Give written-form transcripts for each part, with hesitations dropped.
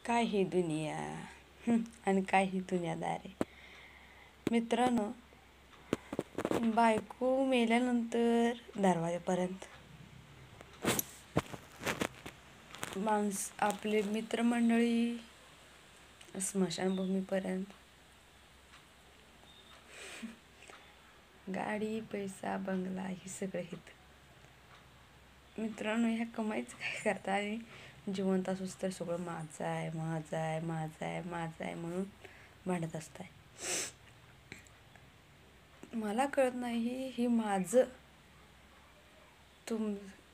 काय ही दुनिया. आणि काय ही दुनियादारी. मित्रांनो, बायको मेल्यानंतर दरवाजापर्यंत आपले मित्रमंडळी स्मशानभूमीपर्यंत, गाडी पैसा बंगला हे सगळं हित. मित्रांनो, ह्या कमाईचं काय करता आणि जिवंत असूच तर सगळं माझं आहे माझं आहे माझं आहे माझं आहे म्हणून भांडत असताय. मला कळत नाही ही माझं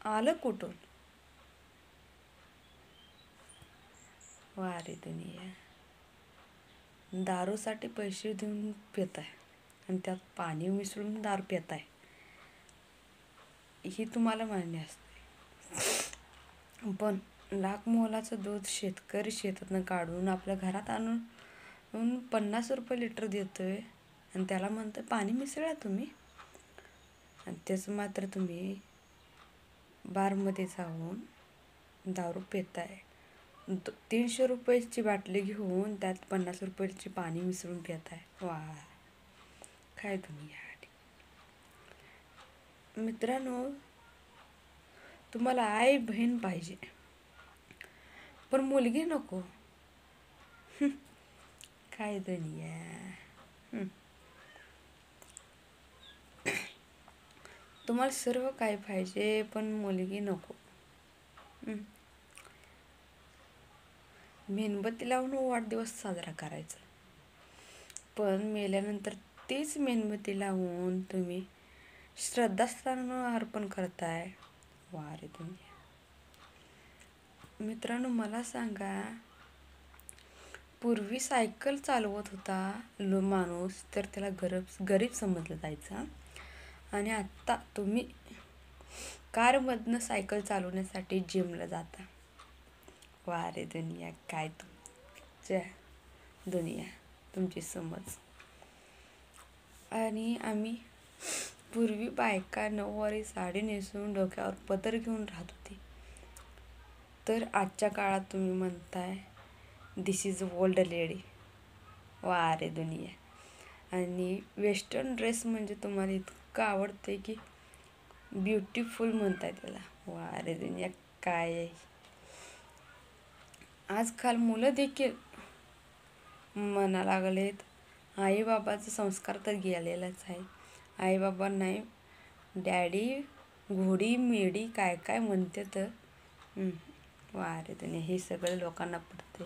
आलं कुठून. वारे दुनिया. दारूसाठी पैसे देऊन पिताय आणि त्यात पाणी मिसळून दारू पिताय, ही तुम्हाला मान्य असते. पण लाख मोलाचं दूध शेतकरी शेतातनं काढून आपल्या घरात आणून 50 रुपये लिटर देतोय आणि त्याला म्हणतोय पाणी मिसळा तुम्ही. आणि तेच मात्र तुम्ही बारमध्ये जाऊन दारू पिताय. 300 रुपयाची बाटली घेऊन त्यात 50 रुपयाची पाणी मिसळून पिताय. वा, काय दुनिया. मित्रांनो, तुम्हाला आई बहीण पाहिजे पण मुलगी नको. काय दुनिया. तुम्हाला सर्व काय पाहिजे पण मुलगी नको. मेणबत्ती लावून वाढदिवस साजरा करायचा, पण मेल्यानंतर तीच मेणबत्ती लावून तुम्ही श्रद्धास्थान अर्पण करताय. वारे दुनिया. मित्रांनो, मला सांगा, पूर्वी सायकल चालवत होता माणूस तर त्याला गरीब समजलं जायचं, आणि आत्ता तुम्ही कारमधनं सायकल चालवण्यासाठी जिमला जाता. वारे दुनिया. काय तुमच्या दुनिया, तुमची समज. आणि आम्ही पूर्वी बायका नऊवारी साडी नेसून डोक्यावर पदर घेऊन राहत होती, तर आजच्या काळात तुम्ही म्हणताय दिस इज ओल्ड लेडी. वारे दुनिया. आणि वेस्टर्न ड्रेस म्हणजे तुम्हाला इतकं आवडते की ब्युटिफुल म्हणताय त्याला. वारे दुनिया. काय आहे. आजकाल मुलं देखील म्हणा लागलेत आईबाबाचा संस्कार तर गेलेलाच आहे. आईबाबा नाही, डॅडी घोडी मेडी काय काय म्हणते तर. वारे दुनिया. हे सगळं लोकांना पडते.